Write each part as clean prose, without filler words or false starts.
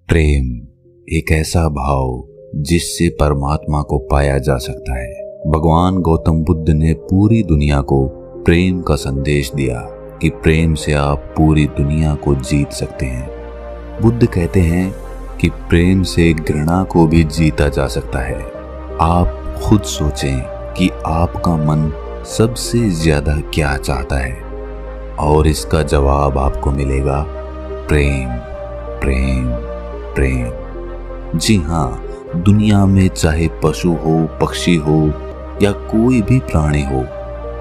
प्रेम एक ऐसा भाव जिससे परमात्मा को पाया जा सकता है। भगवान गौतम बुद्ध ने पूरी दुनिया को प्रेम का संदेश दिया कि प्रेम से आप पूरी दुनिया को जीत सकते हैं। बुद्ध कहते हैं कि प्रेम से घृणा को भी जीता जा सकता है। आप खुद सोचें कि आपका मन सबसे ज्यादा क्या चाहता है और इसका जवाब आपको मिलेगा प्रेम, प्रेम, प्रेम। जी हाँ, दुनिया में चाहे पशु हो, पक्षी हो या कोई भी प्राणी हो,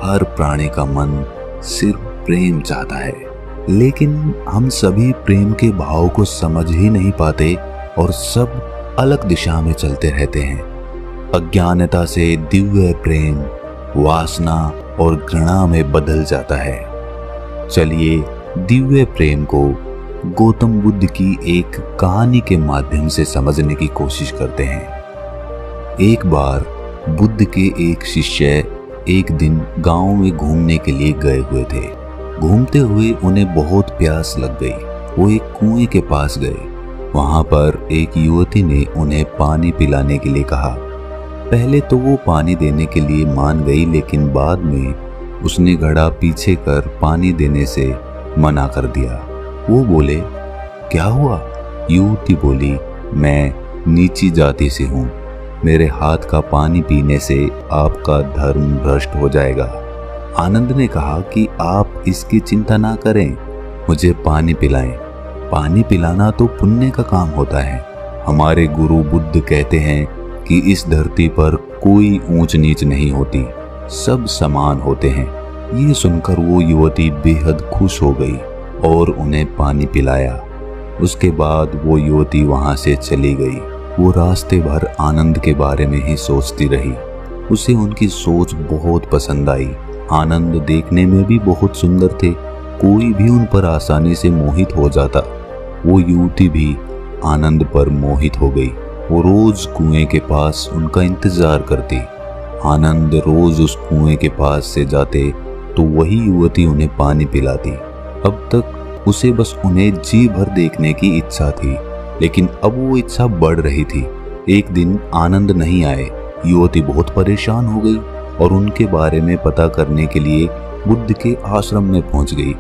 हर प्राणी का मन सिर्फ प्रेम चाहता है। लेकिन हम सभी प्रेम के भाव को समझ ही नहीं पाते और सब अलग दिशा में चलते रहते हैं। अज्ञानता से दिव्य प्रेम वासना और घृणा में बदल जाता है। चलिए दिव्य प्रेम को गौतम बुद्ध की एक कहानी के माध्यम से समझने की कोशिश करते हैं। एक बार बुद्ध के एक शिष्य एक दिन गांव में घूमने के लिए गए हुए थे। घूमते हुए उन्हें बहुत प्यास लग गई। वो एक कुएं के पास गए। वहां पर एक युवती ने उन्हें पानी पिलाने के लिए कहा। पहले तो वो पानी देने के लिए मान गई, लेकिन बाद में उसने घड़ा पीछे कर पानी देने से मना कर दिया। वो बोले, क्या हुआ? युवती बोली, मैं नीची जाति से हूँ। मेरे हाथ का पानी पीने से आपका धर्म भ्रष्ट हो जाएगा। आनंद ने कहा कि आप इसकी चिंता ना करें, मुझे पानी पिलाएं। पानी पिलाना तो पुण्य का काम होता है। हमारे गुरु बुद्ध कहते हैं कि इस धरती पर कोई ऊंच नीच नहीं होती, सब समान होते हैं। ये सुनकर वो युवती बेहद खुश हो गई और उन्हें पानी पिलाया। उसके बाद वो युवती वहां से चली गई। वो रास्ते भर आनंद के बारे में ही सोचती रही। उसे उनकी सोच बहुत पसंद आई। आनंद देखने में भी बहुत सुंदर थे। कोई भी उन पर आसानी से मोहित हो जाता। वो युवती भी आनंद पर मोहित हो गई। वो रोज कुएं के पास उनका इंतजार करती। आनंद रोज उस कुएं के पास से जाते तो वही युवती उन्हें पानी पिलाती। अब तक उसे बस उन्हें जी भर देखने की इच्छा थी, लेकिन अब वो इच्छा बढ़ रही थी। एक दिन आनंद नहीं आए। युवती बहुत परेशान हो गई और उनके बारे में पता करने के लिए बुद्ध के आश्रम में पहुंच गई।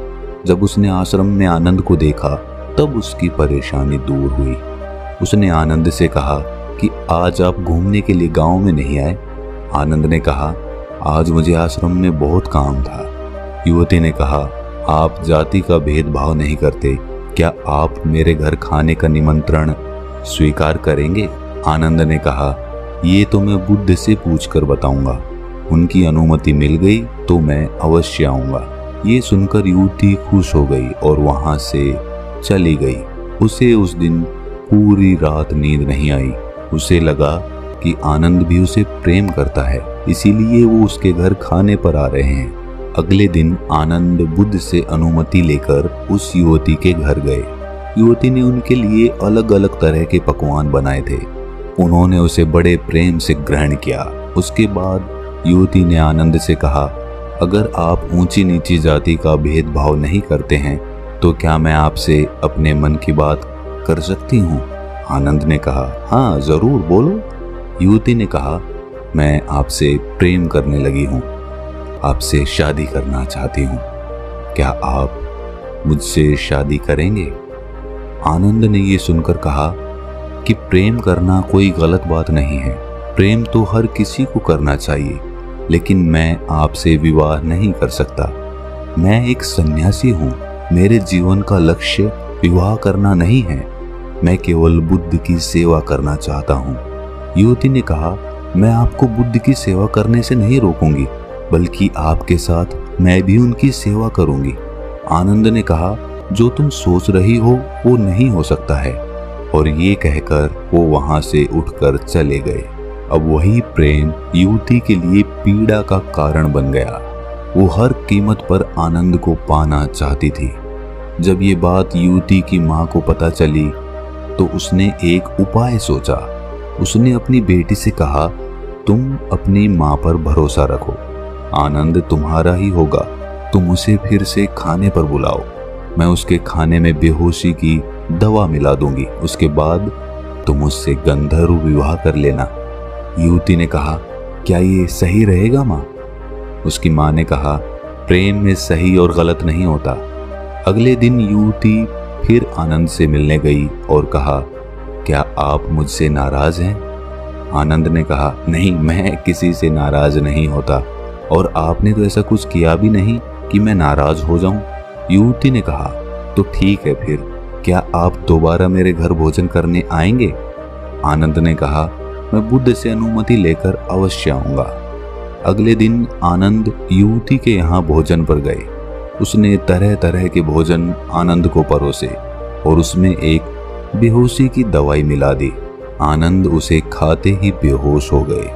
जब उसने आश्रम में आनंद को देखा तब उसकी परेशानी दूर हुई। उसने आनंद से कहा कि आज आप घूमने के लिए गांव में नहीं आए? आनंद ने कहा, आज मुझे आश्रम में बहुत काम था। युवती ने कहा, आप जाति का भेदभाव नहीं करते, क्या आप मेरे घर खाने का निमंत्रण स्वीकार करेंगे? आनंद ने कहा, ये तो मैं बुद्ध से पूछकर बताऊंगा। उनकी अनुमति मिल गई तो मैं अवश्य आऊंगा। ये सुनकर युवती खुश हो गई और वहां से चली गई। उसे उस दिन पूरी रात नींद नहीं आई। उसे लगा कि आनंद भी उसे प्रेम करता है, इसीलिए वो उसके घर खाने पर आ रहे हैं। अगले दिन आनंद बुद्ध से अनुमति लेकर उस युवती के घर गए। युवती ने उनके लिए अलग अलग तरह के पकवान बनाए थे। उन्होंने उसे बड़े प्रेम से ग्रहण किया। उसके बाद युवती ने आनंद से कहा, अगर आप ऊंची नीची जाति का भेदभाव नहीं करते हैं तो क्या मैं आपसे अपने मन की बात कर सकती हूँ? आनंद ने कहा, हाँ जरूर बोलो। युवती ने कहा, मैं आपसे प्रेम करने लगी हूँ, आपसे शादी करना चाहती हूँ। क्या आप मुझसे शादी करेंगे? आनंद ने ये सुनकर कहा कि प्रेम करना कोई गलत बात नहीं है। प्रेम तो हर किसी को करना चाहिए, लेकिन मैं आपसे विवाह नहीं कर सकता। मैं एक सन्यासी हूँ। मेरे जीवन का लक्ष्य विवाह करना नहीं है। मैं केवल बुद्ध की सेवा करना चाहता हूँ। युवती ने कहा, मैं आपको बुद्ध की सेवा करने से नहीं रोकूंगी, बल्कि आपके साथ मैं भी उनकी सेवा करूंगी। आनंद ने कहा, जो तुम सोच रही हो वो नहीं हो सकता है। और ये कहकर वो वहां से उठकर चले गए। अब वही प्रेम युवती के लिए पीड़ा का कारण बन गया। वो हर कीमत पर आनंद को पाना चाहती थी। जब ये बात युवती की माँ को पता चली तो उसने एक उपाय सोचा। उसने अपनी बेटी से कहा, तुम अपनी माँ पर भरोसा रखो, आनंद तुम्हारा ही होगा। तुम उसे फिर से खाने पर बुलाओ। मैं उसके खाने में बेहोशी की दवा मिला दूंगी, उसके बाद तुम उससे गंधर्व विवाह कर लेना। युवती ने कहा, क्या ये सही रहेगा माँ? उसकी माँ ने कहा, प्रेम में सही और गलत नहीं होता। अगले दिन युवती फिर आनंद से मिलने गई और कहा, क्या आप मुझसे नाराज हैं? आनंद ने कहा, नहीं, मैं किसी से नाराज नहीं होता और आपने तो ऐसा कुछ किया भी नहीं कि मैं नाराज हो जाऊं। युवती ने कहा, तो ठीक है, फिर क्या आप दोबारा मेरे घर भोजन करने आएंगे? आनंद ने कहा, मैं बुद्ध से अनुमति लेकर अवश्य आऊंगा। अगले दिन आनंद युवती के यहाँ भोजन पर गए। उसने तरह तरह के भोजन आनंद को परोसे और उसमें एक बेहोशी की दवाई मिला दी। आनंद उसे खाते ही बेहोश हो गए।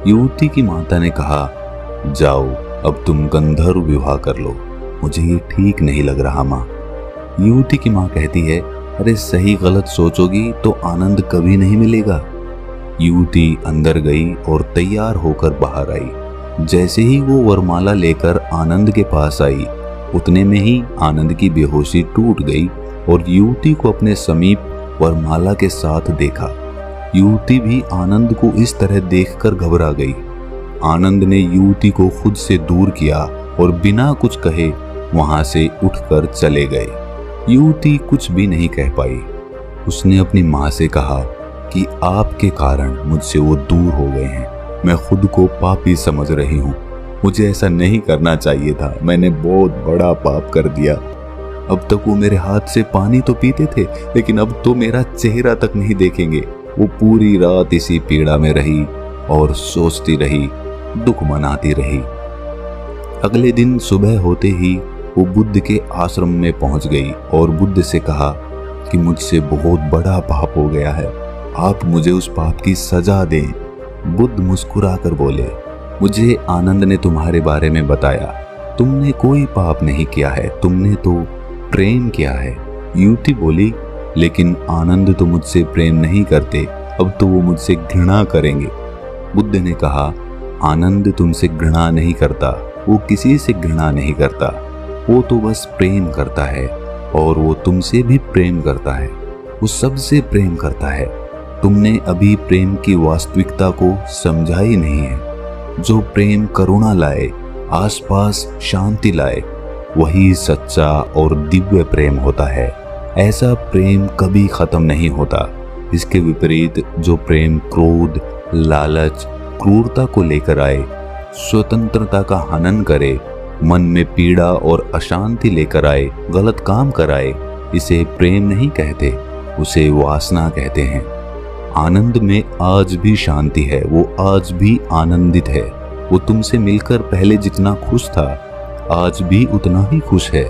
युवती की माता ने कहा, जाओ, अब तुम गंधर्व विवाह कर लो, मुझे ये ठीक नहीं लग रहा माँ। युवती की माँ कहती है, अरे सही गलत सोचोगी तो आनंद कभी नहीं मिलेगा। युवती अंदर गई और तैयार होकर बाहर आई। जैसे ही वो वरमाला लेकर आनंद के पास आई, उतने में ही आनंद की बेहोशी टूट गई और युवती को अपने समीप वरमाला के साथ देखा। युवती भी आनंद को इस तरह देखकर घबरा गई। आनंद ने युवती को खुद से दूर किया और बिना कुछ कहे वहां से उठकर चले गए। युवती कुछ भी नहीं कह पाई। उसने अपनी माँ से कहा कि आपके कारण मुझसे वो दूर हो गए हैं। मैं खुद को पापी समझ रही हूँ। मुझे ऐसा नहीं करना चाहिए था। मैंने बहुत बड़ा पाप कर दिया। अब तक वो मेरे हाथ से पानी तो पीते थे, लेकिन अब तो मेरा चेहरा तक नहीं देखेंगे। वो पूरी रात इसी पीड़ा में रही और सोचती रही, दुख मनाती रही। अगले दिन सुबह होते ही वो बुद्ध के आश्रम में पहुंच गई और बुद्ध से कहा कि मुझसे बहुत बड़ा पाप हो गया है, आप मुझे उस पाप की सजा दें। बुद्ध मुस्कुराकर बोले, मुझे आनंद ने तुम्हारे बारे में बताया, तुमने कोई पाप नहीं किया है, तुमने तो प्रेम किया है। युवती बोली, लेकिन आनंद तो मुझसे प्रेम नहीं करते, अब तो वो मुझसे घृणा करेंगे। बुद्ध ने कहा, आनंद तुमसे घृणा नहीं करता, वो किसी से घृणा नहीं करता, वो तो बस प्रेम करता है और वो तुमसे भी प्रेम करता है, वो सबसे प्रेम करता है। तुमने अभी प्रेम की वास्तविकता को समझा ही नहीं है। जो प्रेम करुणा लाए, आसपास शांति लाए, वही सच्चा और दिव्य प्रेम होता है। ऐसा प्रेम कभी खत्म नहीं होता। इसके विपरीत जो प्रेम क्रोध, लालच, क्रूरता को लेकर आए, स्वतंत्रता का हनन करे, मन में पीड़ा और अशांति लेकर आए, गलत काम कराए, इसे प्रेम नहीं कहते, उसे वासना कहते हैं। आनंद में आज भी शांति है, वो आज भी आनंदित है। वो तुमसे मिलकर पहले जितना खुश था, आज भी उतना ही खुश है।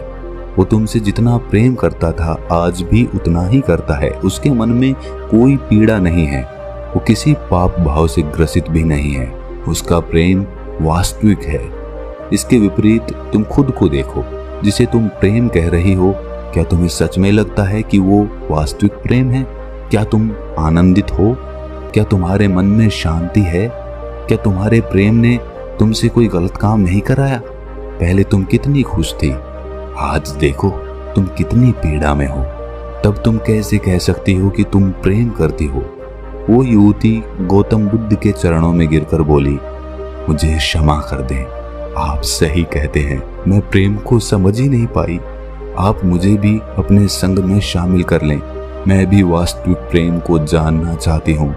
वो तुमसे जितना प्रेम करता था, आज भी उतना ही करता है। उसके मन में कोई पीड़ा नहीं है, वो किसी पाप भाव से ग्रसित भी नहीं है। उसका प्रेम वास्तविक है। इसके विपरीत तुम खुद को देखो, जिसे तुम प्रेम कह रही हो, क्या तुम्हें सच में लगता है कि वो वास्तविक प्रेम है? क्या तुम आनंदित हो? क्या तुम्हारे मन में शांति है? क्या तुम्हारे प्रेम ने तुमसे कोई गलत काम नहीं कराया? पहले तुम कितनी खुश थी, आज देखो तुम कितनी पीड़ा में हो। तब तुम कैसे कह सकती हो कि तुम प्रेम करती हो? वो युवती गौतम बुद्ध के चरणों में गिरकर बोली, मुझे क्षमा कर दें, आप सही कहते हैं, मैं प्रेम को समझ ही नहीं पाई। आप मुझे भी अपने संग में शामिल कर लें, मैं भी वास्तविक प्रेम को जानना चाहती हूँ।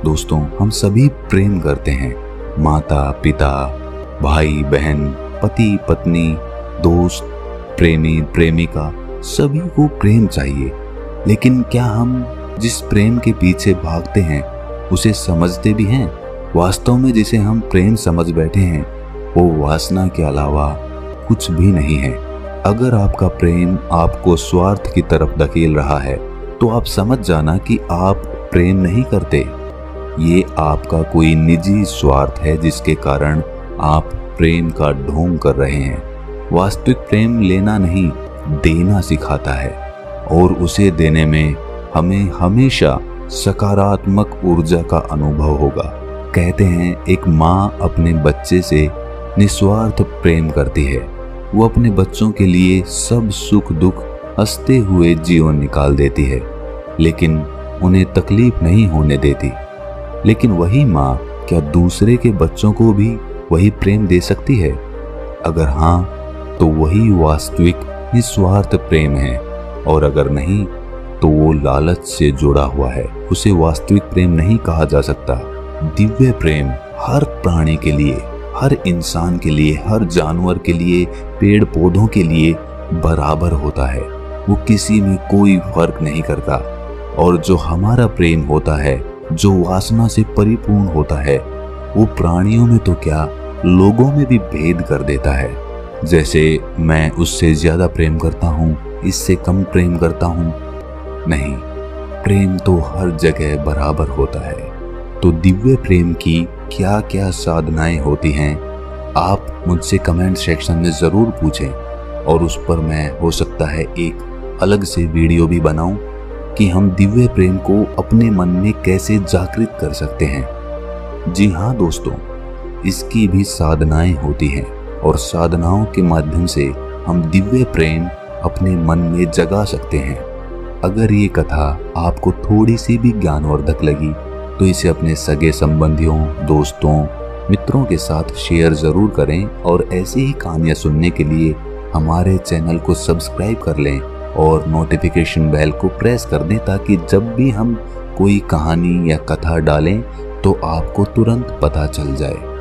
दोस्तों, हम सभी प्रेम करते हैं। माता पिता, भाई बहन, पति पत्नी, दोस्त, प्रेमी प्रेमिका, सभी को प्रेम चाहिए। लेकिन क्या हम जिस प्रेम के पीछे भागते हैं उसे समझते भी हैं? वास्तव में जिसे हम प्रेम समझ बैठे हैं वो वासना के अलावा कुछ भी नहीं है। अगर आपका प्रेम आपको स्वार्थ की तरफ धकेल रहा है तो आप समझ जाना कि आप प्रेम नहीं करते। ये आपका कोई निजी स्वार्थ है जिसके कारण आप प्रेम का ढोंग कर रहे हैं। वास्तविक प्रेम लेना नहीं, देना सिखाता है और उसे देने में हमें हमेशा सकारात्मक ऊर्जा का अनुभव होगा। कहते हैं एक माँ अपने बच्चे से निस्वार्थ प्रेम करती है। वो अपने बच्चों के लिए सब सुख दुख हंसते हुए जीवन निकाल देती है, लेकिन उन्हें तकलीफ नहीं होने देती। लेकिन वही माँ क्या दूसरे के बच्चों को भी वही प्रेम दे सकती है? अगर हाँ, तो वही वास्तविक निस्वार्थ प्रेम है, और अगर नहीं तो वो लालच से जुड़ा हुआ है। उसे वास्तविक प्रेम नहीं कहा जा सकता। दिव्य प्रेम हर प्राणी के लिए, हर इंसान के लिए, हर जानवर के लिए, पेड़ पौधों के लिए बराबर होता है। वो किसी में कोई फर्क नहीं करता। और जो हमारा प्रेम होता है, जो वासना से परिपूर्ण होता है, वो प्राणियों में तो क्या, लोगों में भी भेद कर देता है। जैसे मैं उससे ज्यादा प्रेम करता हूँ, इससे कम प्रेम करता हूँ, नहीं, प्रेम तो हर जगह बराबर होता है। तो दिव्य प्रेम की क्या क्या साधनाएं होती हैं, आप मुझसे कमेंट सेक्शन में जरूर पूछें, और उस पर मैं हो सकता है एक अलग से वीडियो भी बनाऊं कि हम दिव्य प्रेम को अपने मन में कैसे जागृत कर सकते हैं। जी हाँ दोस्तों, इसकी भी साधनाएं होती हैं, और साधनाओं के माध्यम से हम दिव्य प्रेम अपने मन में जगा सकते हैं। अगर ये कथा आपको थोड़ी सी भी ज्ञानवर्धक लगी तो इसे अपने सगे संबंधियों, दोस्तों, मित्रों के साथ शेयर जरूर करें, और ऐसी ही कहानियां सुनने के लिए हमारे चैनल को सब्सक्राइब कर लें और नोटिफिकेशन बेल को प्रेस कर दें, ताकि जब भी हम कोई कहानी या कथा डालें तो आपको तुरंत पता चल जाए।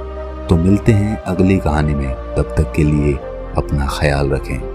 तो मिलते हैं अगली कहानी में, तब तक के लिए अपना ख्याल रखें।